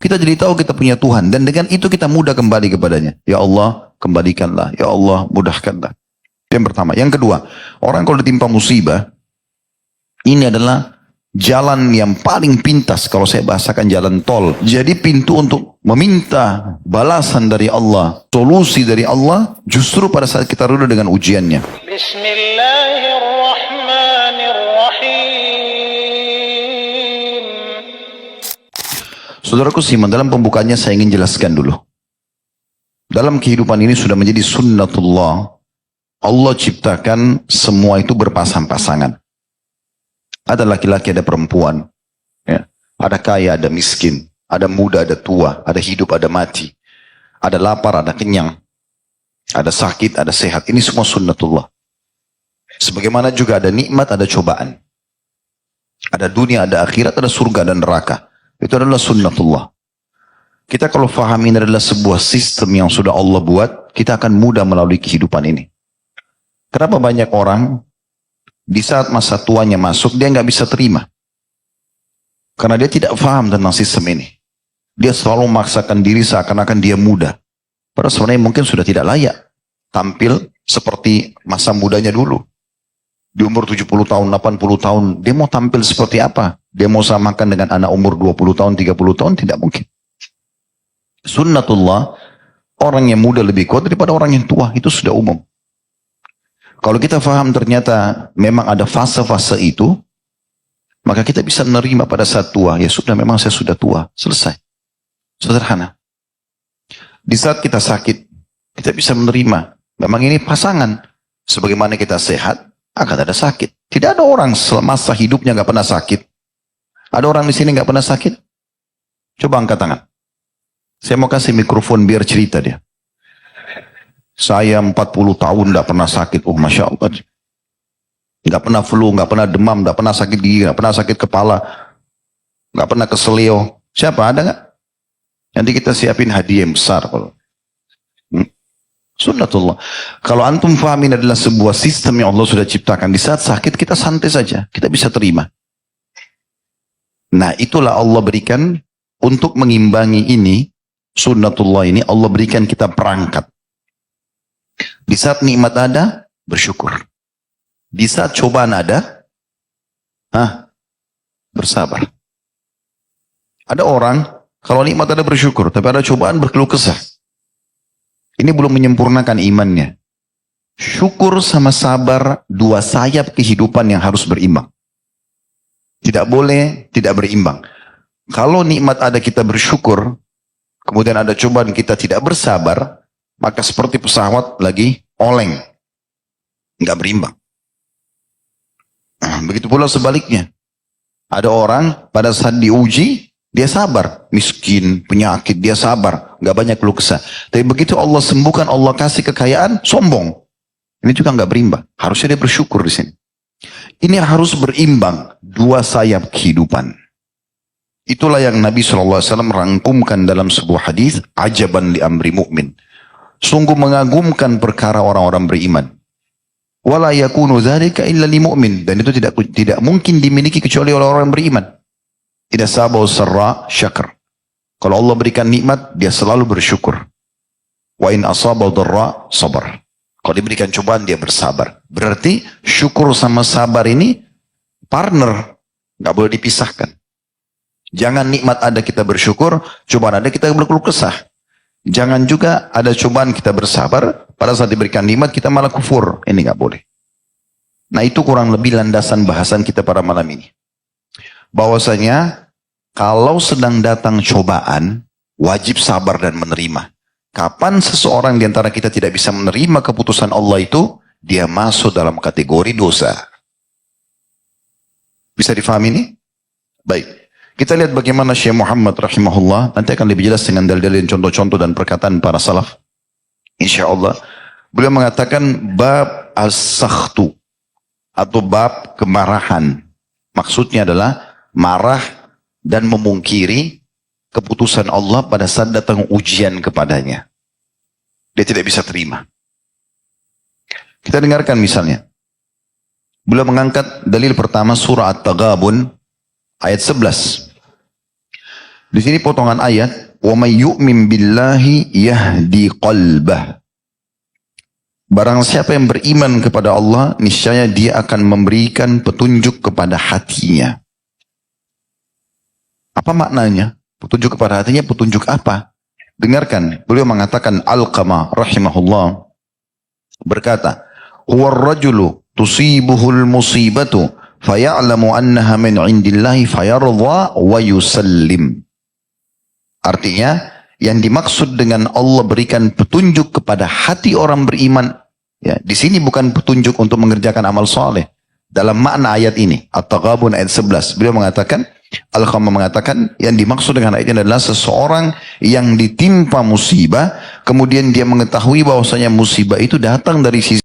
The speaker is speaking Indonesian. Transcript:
Kita jadi tahu kita punya Tuhan. Dan dengan itu kita mudah kembali kepadanya. Ya Allah, kembalikanlah. Ya Allah, mudahkanlah. Itu yang pertama. Yang kedua, orang kalau ditimpa musibah, ini adalah jalan yang paling pintas. Kalau saya bahasakan jalan tol. Jadi pintu untuk meminta balasan dari Allah, solusi dari Allah, justru pada saat kita reda dengan ujiannya. Saudaraku siman, dalam pembukaannya saya ingin jelaskan dulu. Dalam kehidupan ini sudah menjadi sunnatullah. Allah ciptakan semua itu berpasang-pasangan. Ada laki-laki, ada perempuan. Ya. Ada kaya, ada miskin. Ada muda, ada tua. Ada hidup, ada mati. Ada lapar, ada kenyang. Ada sakit, ada sehat. Ini semua sunnatullah. Sebagaimana juga ada nikmat, ada cobaan. Ada dunia, ada akhirat, ada surga dan neraka. Itu adalah sunnatullah. Kita kalau faham ini adalah sebuah sistem yang sudah Allah buat, kita akan mudah melalui kehidupan ini. Kenapa banyak orang di saat masa tuanya masuk, dia nggak bisa terima. Karena dia tidak faham tentang sistem ini. Dia selalu memaksakan diri seakan-akan dia muda. Padahal sebenarnya mungkin sudah tidak layak tampil seperti masa mudanya dulu. Di umur 70 tahun, 80 tahun, dia mau tampil seperti apa? Dia mau samakan dengan anak umur 20 tahun, 30 tahun? Tidak mungkin. Sunnatullah, orang yang muda lebih kuat daripada orang yang tua, itu sudah umum. Kalau kita faham ternyata memang ada fase-fase itu, maka kita bisa menerima pada saat tua. Ya sudah, memang saya sudah tua. Selesai. Sederhana. Di saat kita sakit, kita bisa menerima. Memang ini pasangan. Sebagaimana kita sehat, akan ada sakit. Tidak ada orang semasa hidupnya nggak pernah sakit. Ada orang di sini nggak pernah sakit? Coba angkat tangan. Saya mau kasih mikrofon biar cerita dia. Saya 40 tahun nggak pernah sakit. Oh, Masya Allah. Nggak pernah flu, nggak pernah demam, nggak pernah sakit gigi, nggak pernah sakit kepala, nggak pernah keselio. Siapa? Ada nggak? Nanti kita siapin hadiah yang besar. Sunnatullah. Kalau antum fahamin adalah sebuah sistem yang Allah sudah ciptakan. Di saat sakit kita santai saja. Kita bisa terima. Nah itulah Allah berikan untuk mengimbangi ini. Sunnatullah ini Allah berikan kita perangkat. Di saat nikmat ada, bersyukur. Di saat cobaan ada, bersabar. Ada orang, kalau nikmat ada bersyukur. Tapi ada cobaan berkeluh kesah. Ini belum menyempurnakan imannya. Syukur sama sabar, dua sayap kehidupan yang harus berimbang. Tidak boleh tidak berimbang. Kalau nikmat ada kita bersyukur, kemudian ada cobaan kita tidak bersabar, maka seperti pesawat lagi oleng. Nggak berimbang. Begitu pula sebaliknya. Ada orang pada saat diuji, dia sabar, miskin, penyakit, dia sabar, nggak banyak keluh kesah. Tapi begitu Allah sembuhkan, Allah kasih kekayaan, sombong. Ini juga nggak berimbang. Harusnya dia bersyukur di sini. Ini harus berimbang, dua sayap kehidupan. Itulah yang Nabi SAW rangkumkan dalam sebuah hadis, ajaban li amri mu'min. Sungguh mengagumkan perkara orang-orang beriman. Wala yakunu dzalika illa li mu'min. Dan itu tidak mungkin dimiliki kecuali oleh orang beriman. Tidak sabar sarra syakr. Kalau Allah berikan nikmat, dia selalu bersyukur. Wa in asaba dharra sabar. Kalau diberikan cobaan, dia bersabar. Berarti syukur sama sabar ini partner. Nggak boleh dipisahkan. Jangan nikmat ada kita bersyukur, cobaan ada kita berkeluh kesah. Jangan juga ada cobaan kita bersabar, pada saat diberikan nikmat kita malah kufur. Ini nggak boleh. Nah itu kurang lebih landasan bahasan kita pada malam ini. Bahwasanya kalau sedang datang cobaan, wajib sabar dan menerima. Kapan seseorang di antara kita tidak bisa menerima keputusan Allah itu, dia masuk dalam kategori dosa. Bisa difahami ini? Baik. Kita lihat bagaimana Syekh Muhammad rahimahullah, nanti akan lebih jelas dengan dalil-dalil contoh-contoh dan perkataan para salaf. Insya Allah. Beliau mengatakan bab as-sakhtu atau bab kemarahan. Maksudnya adalah marah dan memungkiri keputusan Allah pada saat datang ujian kepadanya. Dia tidak bisa terima. Kita dengarkan misalnya. Beliau mengangkat dalil pertama surah At-Taghabun ayat 11. Di sini potongan ayat, wa may yu'min billahi yahdi qalbah. Barang siapa yang beriman kepada Allah, niscaya dia akan memberikan petunjuk kepada hatinya. Apa maknanya? Petunjuk kepada hatinya, petunjuk apa? Dengarkan, beliau mengatakan Alqamah rahimahullah berkata, huwar rajulu tusibuhul musibatu faya'lamu annaha min indillahi fayarda wa yusallim. Artinya, yang dimaksud dengan Allah berikan petunjuk kepada hati orang beriman, ya, di sini bukan petunjuk untuk mengerjakan amal soleh. Dalam makna ayat ini, At-Taghabun ayat 11, beliau mengatakan, Al-Qamah mengatakan, yang dimaksud dengan ayat ini adalah seseorang yang ditimpa musibah, kemudian dia mengetahui bahwasanya musibah itu datang dari sisi